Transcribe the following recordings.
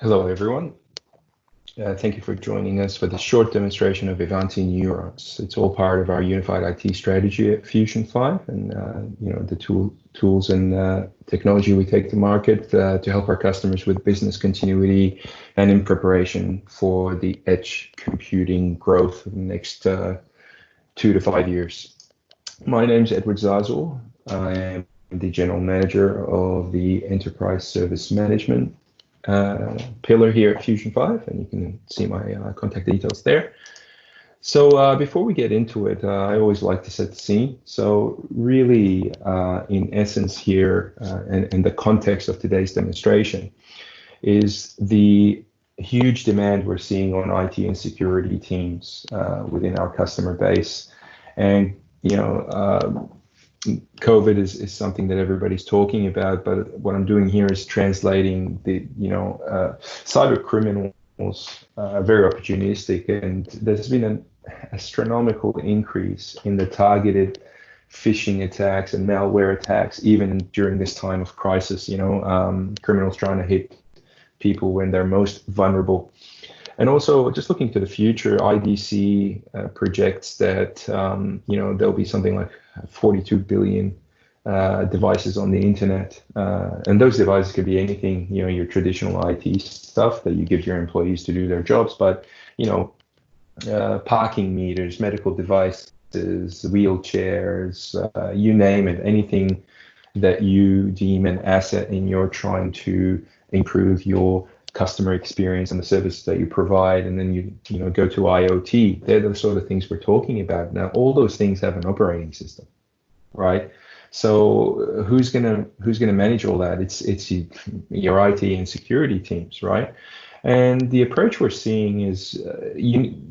Hello, everyone. Thank you for joining us for the short demonstration of Ivanti Neurons. It's all part of our unified IT strategy at Fusion 5, and the tools and technology we take to market to help our customers with business continuity and in preparation for the edge computing growth in the next 2 to 5 years. My name is Edward Zazul. I am the General Manager of the Enterprise Service Management pillar here at Fusion 5, and you can see my contact details there. So before we get into it, I always like to set the scene. So really, in essence here, and the context of today's demonstration is the huge demand we're seeing on IT and security teams within our customer base. And, COVID is something that everybody's talking about, but what I'm doing here is translating the, cyber criminals very opportunistic, and there's been an astronomical increase in the targeted phishing attacks and malware attacks, even during this time of crisis. Criminals trying to hit people when they're most vulnerable. And also, just looking to the future, IDC projects that there'll be something like 42 billion devices on the internet, and those devices could be anything. Your traditional IT stuff that you give your employees to do their jobs, but parking meters, medical devices, wheelchairs, you name it, anything that you deem an asset and you're trying to improve your customer experience and the services that you provide, and then you go to IoT. They're the sort of things we're talking about now. All those things have an operating system, right? So who's gonna manage all that? It's your IT and security teams, right? And the approach we're seeing is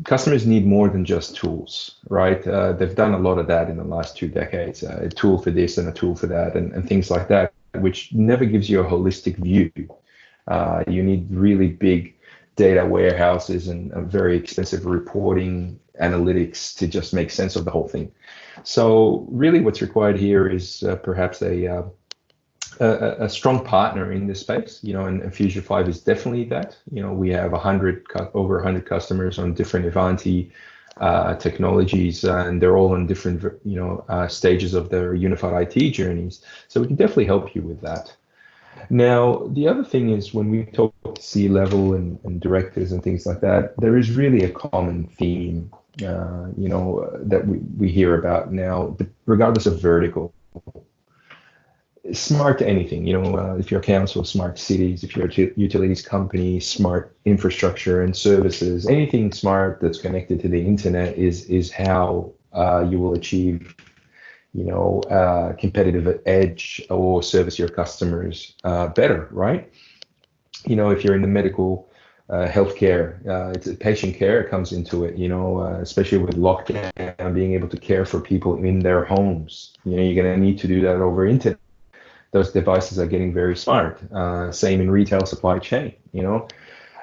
customers need more than just tools, right? They've done a lot of that in the last 2 decades, a tool for this and a tool for that, and things like that, which never gives you a holistic view. You need really big data warehouses and very expensive reporting analytics to just make sense of the whole thing. So really what's required here is perhaps a strong partner in this space, and Fusion 5 is definitely that. We have over 100 customers on different Ivanti technologies, and they're all on different stages of their unified IT journeys. So we can definitely help you with that. Now, the other thing is when we talk to C-level and directors and things like that, there is really a common theme, that we hear about now, but regardless of vertical. Smart anything, if you're a council, smart cities, if you're a utilities company, smart infrastructure and services, anything smart that's connected to the internet is how you will achieve competitive edge or service your customers better, right? If you're in the medical healthcare, it's patient care comes into it, especially with lockdown, being able to care for people in their homes. You're going to need to do that over internet. Those devices are getting very smart. Same in retail supply chain,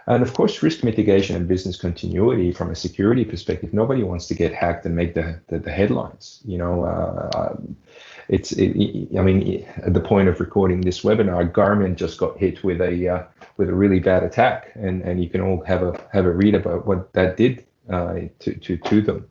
And of course, risk mitigation and business continuity from a security perspective. Nobody wants to get hacked and make the headlines. At the point of recording this webinar, Garmin just got hit with a really bad attack, and you can all have a read about what that did to them.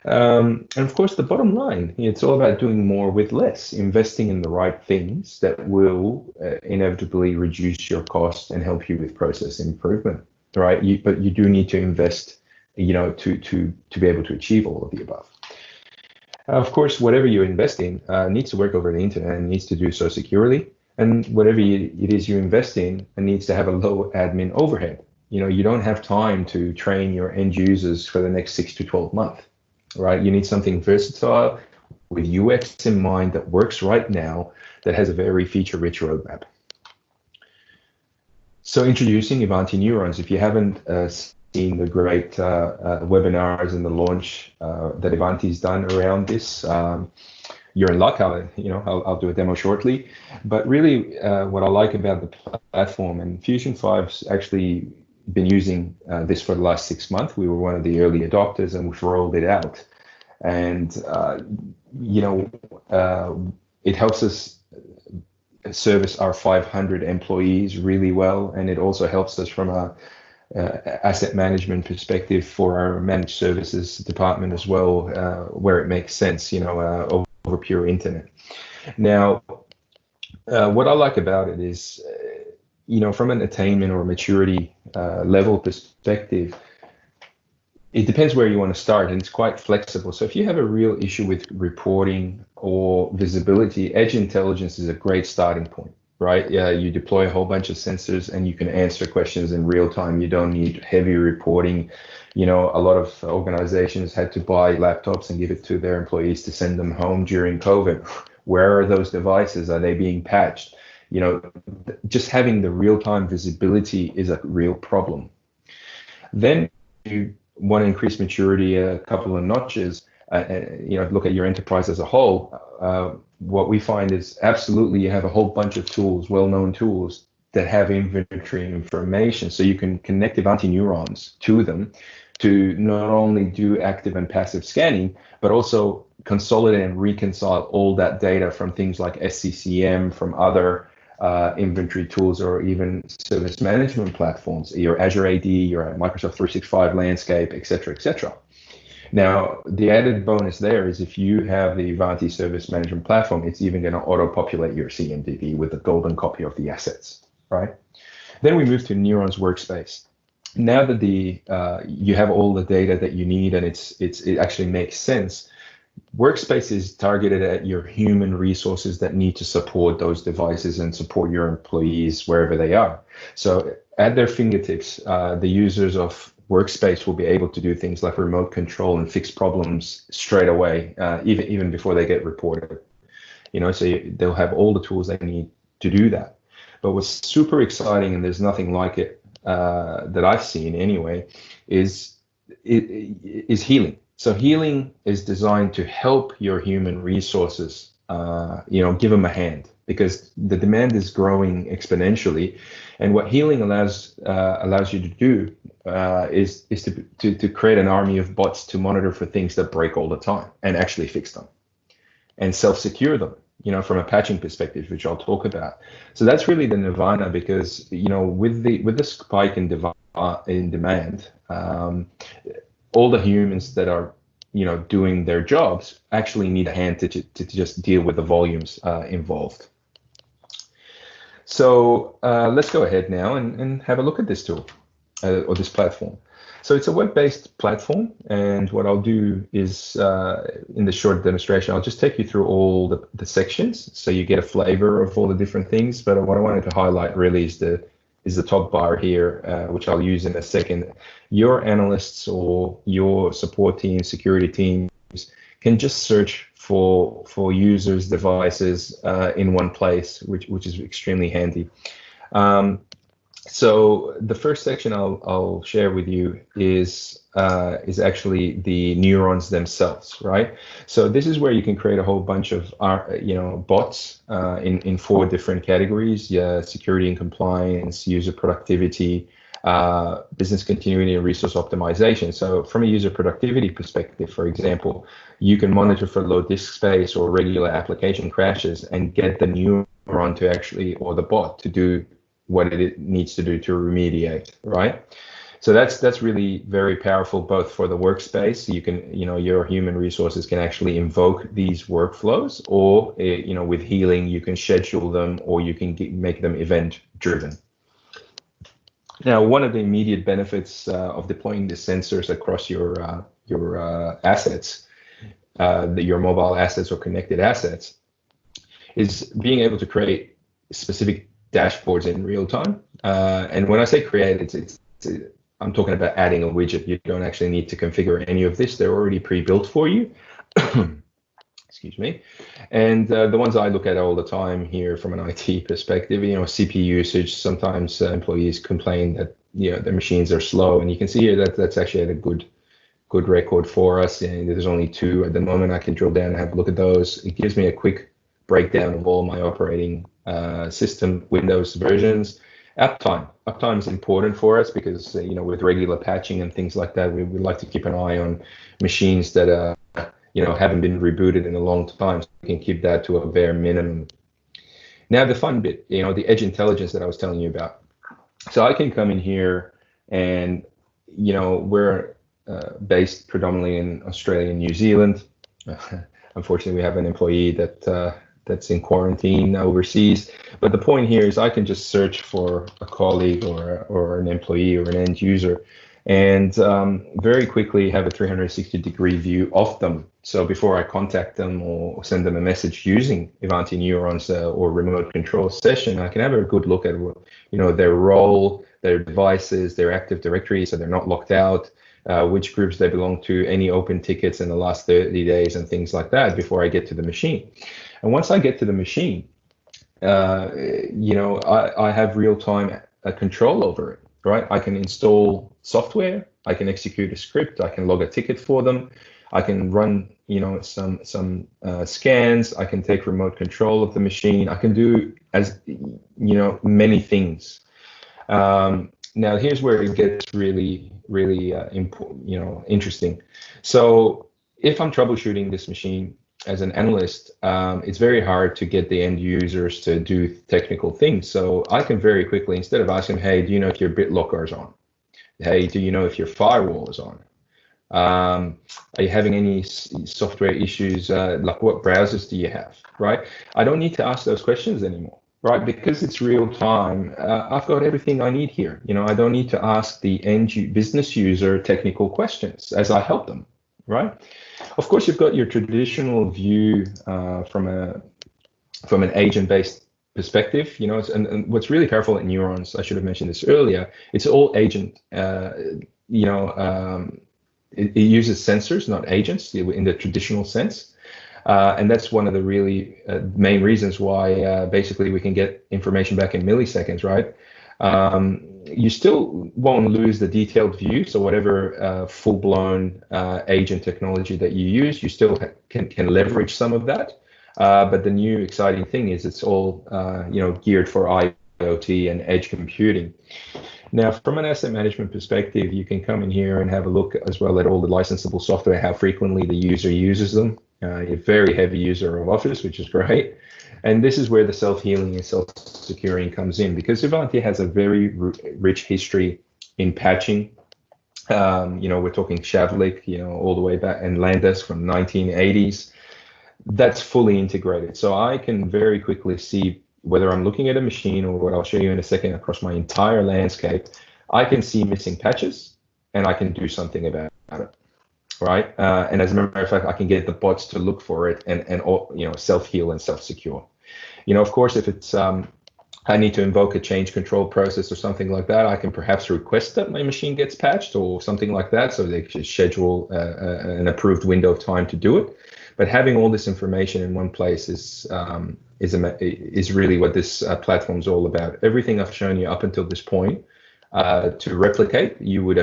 And of course, the bottom line, it's all about doing more with less, investing in the right things that will inevitably reduce your cost and help you with process improvement, right? But you do need to invest, to be able to achieve all of the above. Of course, whatever you invest in needs to work over the internet and needs to do so securely. And whatever it is you invest in needs to have a low admin overhead. You don't have time to train your end users for the next 6 to 12 months, right? You need something versatile with UX in mind that works right now, that has a very feature-rich roadmap. So introducing Ivanti Neurons. If you haven't seen the great webinars and the launch that Ivanti's done around this, you're in luck. I'll do a demo shortly. But really, what I like about the platform, and Fusion 5's actually been using this for the last 6 months. We were one of the early adopters, and we've rolled it out. And it helps us service our 500 employees really well, and it also helps us from a asset management perspective for our managed services department as well, where it makes sense, over pure internet. Now, what I like about it is, from an attainment or maturity level perspective, it depends where you want to start, and it's quite flexible. So if you have a real issue with reporting or visibility, Edge Intelligence is a great starting point, right? Yeah, you deploy a whole bunch of sensors and you can answer questions in real time. You don't need heavy reporting. A lot of organizations had to buy laptops and give it to their employees to send them home during COVID. Where are those devices? Are they being patched? Just having the real-time visibility is a real problem. Then you want to increase maturity a couple of notches, look at your enterprise as a whole. What we find is absolutely you have a whole bunch of tools, well-known tools that have inventory information. So you can connect Ivanti Neurons to them to not only do active and passive scanning, but also consolidate and reconcile all that data from things like SCCM, from other inventory tools, or even service management platforms, your Azure AD, your Microsoft 365 landscape, et cetera, et cetera. Now, the added bonus there is if you have the Ivanti service management platform, it's even going to auto-populate your CMDB with a golden copy of the assets, right? Then we move to Neurons Workspace. Now that you have all the data that you need and it actually makes sense, Workspace is targeted at your human resources that need to support those devices and support your employees wherever they are. So at their fingertips, the users of Workspace will be able to do things like remote control and fix problems straight away, even before they get reported. So they'll have all the tools they need to do that. But what's super exciting, and there's nothing like it that I've seen anyway, is healing. So healing is designed to help your human resources, give them a hand, because the demand is growing exponentially. And what healing allows you to do is to create an army of bots to monitor for things that break all the time and actually fix them and self-secure them, from a patching perspective, which I'll talk about. So that's really the nirvana, because, with the spike in demand, all the humans that are, doing their jobs actually need a hand to just deal with the volumes involved. So let's go ahead now and have a look at this tool or this platform. So it's a web-based platform, and what I'll do is, in the short demonstration, I'll just take you through all the sections so you get a flavor of all the different things. But what I wanted to highlight really is the top bar here, which I'll use in a second. Your analysts or your support team, security teams can just search for users' devices in one place, which is extremely handy. So the first section I'll share with you is actually the neurons themselves, right? So this is where you can create a whole bunch of bots in 4 different categories: security and compliance, user productivity, business continuity, and resource optimization. So from a user productivity perspective, for example, you can monitor for low disk space or regular application crashes and get the neuron to actually, or the bot to do what it needs to do to remediate, right? So that's really very powerful, both for the workspace. You can, your human resources can actually invoke these workflows, or, with healing, you can schedule them, or you can make them event driven. Now, one of the immediate benefits of deploying the sensors across your assets, your mobile assets or connected assets, is being able to create specific dashboards in real time. And when I say create, I'm talking about adding a widget. You don't actually need to configure any of this. They're already pre-built for you. Excuse me. And the ones I look at all the time here from an IT perspective, CPU usage. Sometimes employees complain that their machines are slow, and you can see here that that's actually at a good record for us. And there's only 2 at the moment. I can drill down and have a look at those. It gives me a quick breakdown of all my operating system Windows versions. Uptime is important for us because with regular patching and things like that, we like to keep an eye on machines that haven't been rebooted in a long time, so we can keep that to a bare minimum. Now the fun bit, the edge intelligence that I was telling you about. So I can come in here and, we're based predominantly in Australia and New Zealand. Unfortunately, we have an employee that's in quarantine overseas. But the point here is I can just search for a colleague or an employee or an end user and very quickly have a 360-degree view of them. So before I contact them or send them a message using Ivanti Neurons or remote control session, I can have a good look at their role, their devices, their Active Directory, so they're not locked out, which groups they belong to, any open tickets in the last 30 days and things like that before I get to the machine. And once I get to the machine, I have real-time control over it, right? I can install software, I can execute a script, I can log a ticket for them, I can run, some scans, I can take remote control of the machine, I can do many things. Now here's where it gets really, really interesting. So if I'm troubleshooting this machine as an analyst, it's very hard to get the end users to do technical things. So I can very quickly, instead of asking, hey, do you know if your BitLocker is on? Hey, do you know if your firewall is on? Are you having any software issues? Like what browsers do you have, right? I don't need to ask those questions anymore, right? Because it's real time. I've got everything I need here. I don't need to ask the business user technical questions as I help them, right? Of course, you've got your traditional view from an agent-based perspective, and what's really powerful at Neurons, I should have mentioned this earlier, it's all agent, it uses sensors, not agents, in the traditional sense. And that's one of the really main reasons why basically we can get information back in milliseconds, right? You still won't lose the detailed view. So whatever full-blown agent technology that you use, you still can leverage some of that. But the new exciting thing is it's all geared for IoT and edge computing. Now, from an asset management perspective, you can come in here and have a look as well at all the licensable software, how frequently the user uses them. You're a very heavy user of Office, which is great. And this is where the self-healing and self-securing comes in, because Ivanti has a very rich history in patching. We're talking Shavlik, all the way back, and Landesk from 1980s. That's fully integrated. So I can very quickly see whether I'm looking at a machine or what I'll show you in a second across my entire landscape. I can see missing patches and I can do something about it, right? And as a matter of fact, I can get the bots to look for it and self-heal and self-secure. Of course, if it's I need to invoke a change control process or something like that, I can perhaps request that my machine gets patched or something like that, so they can schedule an approved window of time to do it. But having all this information in one place is really what this platform is all about. Everything I've shown you up until this point, to replicate, your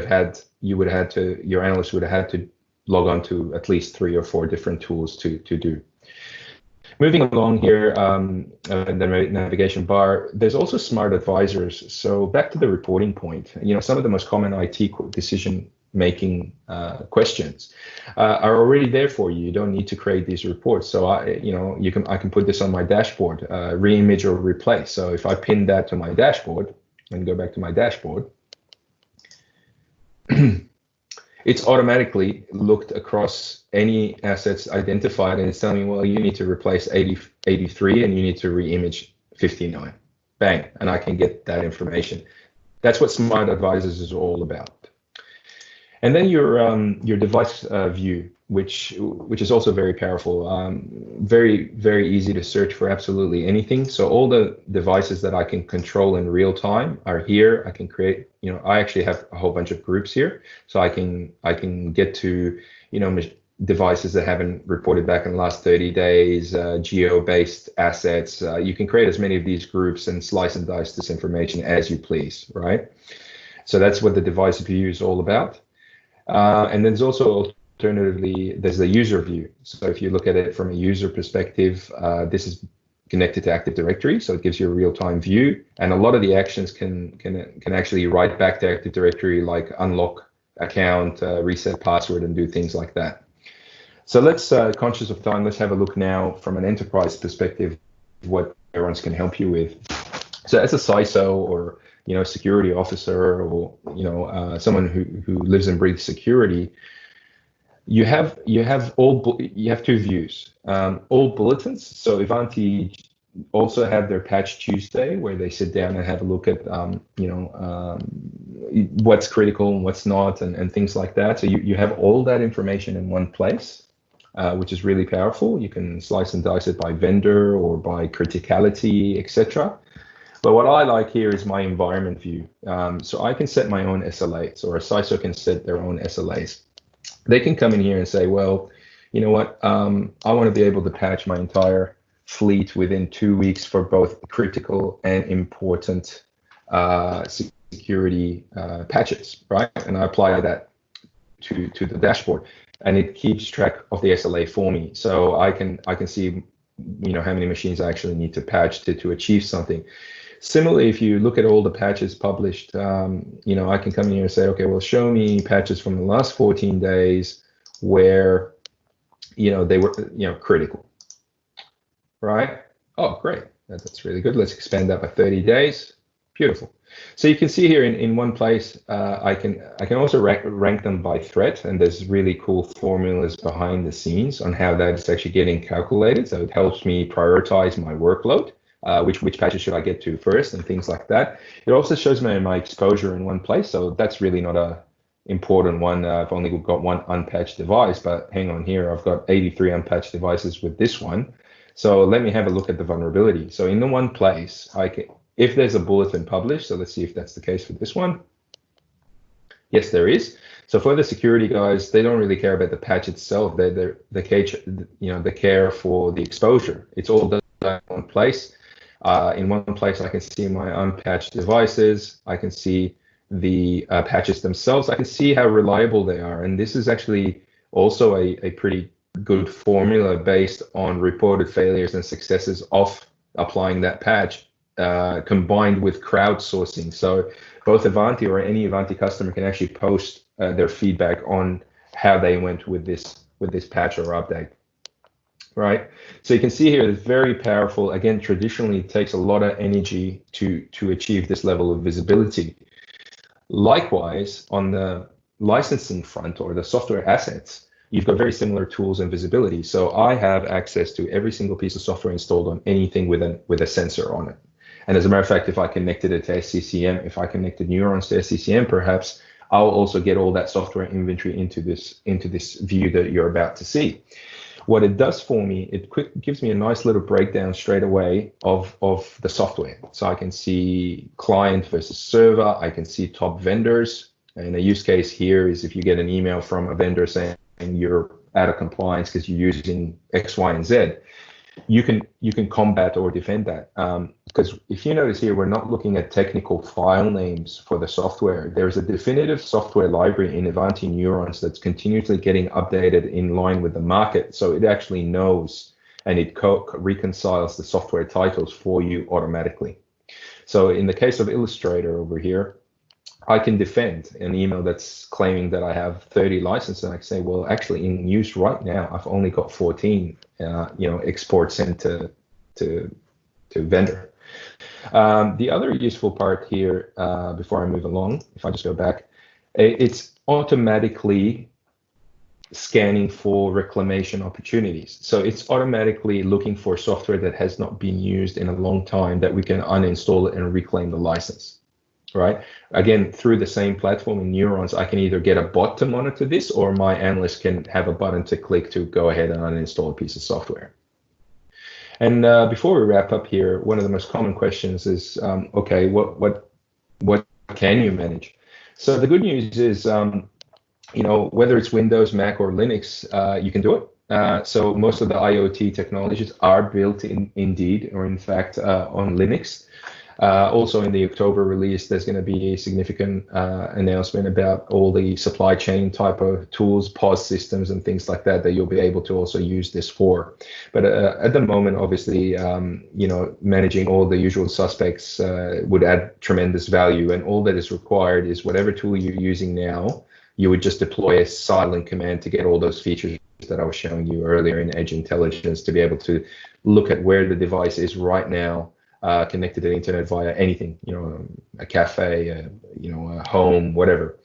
analyst would have had to log on to at least 3 or 4 different tools to do. Moving along here, the navigation bar, there's also smart advisors. So back to the reporting point, some of the most common IT decision-making questions are already there for you. You don't need to create these reports. So I can put this on my dashboard, re-image or replace. So if I pin that to my dashboard and go back to my dashboard, it's automatically looked across any assets identified, and it's telling me, well, you need to replace 83 and you need to re-image 59. Bang, and I can get that information. That's what Smart Advisors is all about. And then your device view, which is also very powerful. Very, very easy to search for absolutely anything. So all the devices that I can control in real time are here. I can create, I actually have a whole bunch of groups here. So I can get to, devices that haven't reported back in the last 30 days, geo-based assets. You can create as many of these groups and slice and dice this information as you please, right? So that's what the device view is all about. And then there's also alternatively, there's the user view. So if you look at it from a user perspective, this is connected to Active Directory, so it gives you a real-time view. And a lot of the actions can actually write back to Active Directory, like unlock account, reset password, and do things like that. So let's, conscious of time, let's have a look now from an enterprise perspective what Neurons can help you with. So as a CISO or security officer or someone who lives and breathes security, you have two views. All bulletins. So Ivanti also have their Patch Tuesday, where they sit down and have a look at what's critical and what's not, and things like that. So you have all that information in one place, which is really powerful. You can slice and dice it by vendor or by criticality, etc. But what I like here is my environment view. So I can set my own SLAs, or a CISO can set their own SLAs. They can come in here and say, well, you know what, I want to be able to patch my entire fleet within 2 weeks for both critical and important security patches, right? And I apply that to the dashboard, and it keeps track of the SLA for me. So I can see, how many machines I actually need to patch to achieve something. Similarly, if you look at all the patches published, I can come in here and say, okay, well, show me patches from the last 14 days where, they were, critical, right? Oh, great. That's really good. Let's expand that by 30 days. Beautiful. So you can see here in one place, I can also rank them by threat, and there's really cool formulas behind the scenes on how that's actually getting calculated. So it helps me prioritize my workload. Which patches should I get to first, and things like that. It also shows me my exposure in one place, so that's really not a important one. I've only got one unpatched device, but hang on here, I've got 83 unpatched devices with this one. So let me have a look at the vulnerability. So in the one place, if there's a bulletin published, so let's see if that's the case for this one. Yes, there is. So for the security guys, they don't really care about the patch itself. They care for the exposure. It's all done in one place. In one place, I can see my unpatched devices. I can see the patches themselves. I can see how reliable they are. And this is actually also a pretty good formula based on reported failures and successes of applying that patch, combined with crowdsourcing. So both Ivanti or any Ivanti customer can actually post their feedback on how they went with this patch or update. Right, so you can see here it's very powerful. Again, traditionally it takes a lot of energy to achieve this level of visibility. Likewise, on the licensing front or the software assets, you've got very similar tools and visibility. So I have access to every single piece of software installed on anything with a sensor on it. And as a matter of fact, if I connected it to SCCM, if I connected Neurons to SCCM, perhaps I'll also get all that software inventory into this view that you're about to see. What it does for me, it gives me a nice little breakdown straight away of the software. So I can see client versus server. I can see top vendors. And a use case here is if you get an email from a vendor saying you're out of compliance because you're using X, Y, and Z, you can combat or defend that. Because if you notice here, we're not looking at technical file names for the software. There's a definitive software library in Ivanti Neurons that's continuously getting updated in line with the market. So it actually knows and it reconciles the software titles for you automatically. So in the case of Illustrator over here, I can defend an email that's claiming that I have 30 licenses, and I can say, well, actually in use right now, I've only got 14, exports into vendor. The other useful part here, before I move along, if I just go back, it's automatically scanning for reclamation opportunities. So it's automatically looking for software that has not been used in a long time that we can uninstall it and reclaim the license. Right? Again, through the same platform in Neurons, I can either get a bot to monitor this, or my analyst can have a button to click to go ahead and uninstall a piece of software. And before we wrap up here, one of the most common questions is, okay, what can you manage? So the good news is, whether it's Windows, Mac, or Linux, you can do it. So most of the IoT technologies are built indeed, or in fact, on Linux. Also in the October release, there's going to be a significant announcement about all the supply chain type of tools, POS systems, and things like that you'll be able to also use this for. But at the moment, obviously, managing all the usual suspects would add tremendous value. And all that is required is whatever tool you're using now, you would just deploy a silent command to get all those features that I was showing you earlier in Edge Intelligence, to be able to look at where the device is right now, connected to the internet via anything, a cafe, a home, whatever.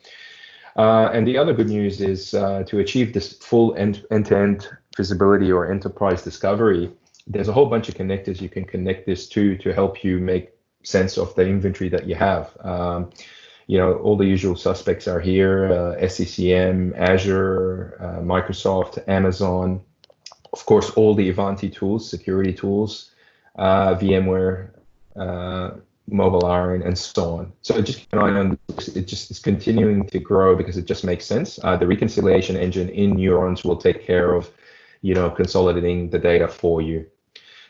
And the other good news is to achieve this full end-to-end visibility or enterprise discovery, there's a whole bunch of connectors you can connect this to help you make sense of the inventory that you have. All the usual suspects are here, SCCM, Azure, Microsoft, Amazon, of course, all the Ivanti tools, security tools, VMware, Mobile Iron, and so on. So just keep an eye on this. It just is continuing to grow because it just makes sense. The reconciliation engine in Neurons will take care of, consolidating the data for you.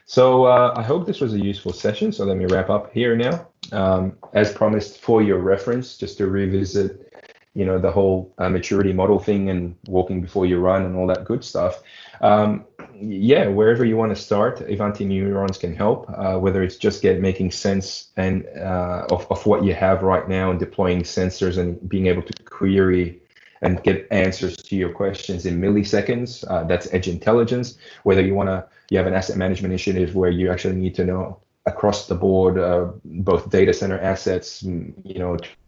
So I hope this was a useful session. So let me wrap up here now. As promised, for your reference, just to revisit, the whole maturity model thing and walking before you run and all that good stuff. Wherever you want to start, Ivanti Neurons can help, whether it's just making sense and of what you have right now and deploying sensors and being able to query and get answers to your questions in milliseconds. That's edge intelligence. Whether you have an asset management initiative where you actually need to know across the board, both data center assets,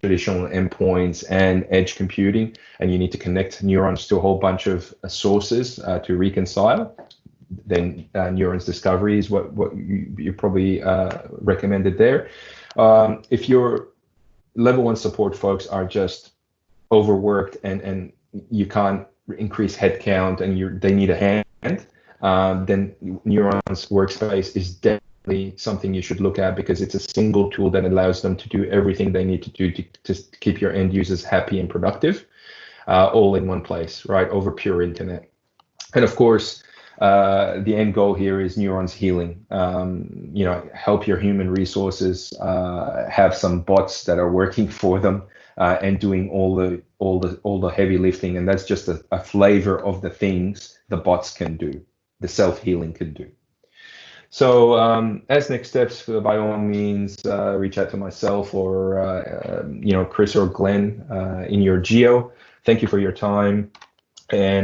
traditional endpoints and edge computing, and you need to connect neurons to a whole bunch of sources to reconcile, then Neurons Discovery is what you probably recommended there. If your level 1 support folks are just overworked and you can't increase headcount and they need a hand, then Neurons Workspace is definitely something you should look at, because it's a single tool that allows them to do everything they need to do to keep your end users happy and productive, all in one place, right, over pure internet. And of course, the end goal here is Neurons healing. Help your human resources have some bots that are working for them and doing all the heavy lifting, and that's just a flavor of the things the bots can do, the self-healing can do. So as next steps, by all means, reach out to myself or Chris or Glenn in your geo. Thank you for your time, and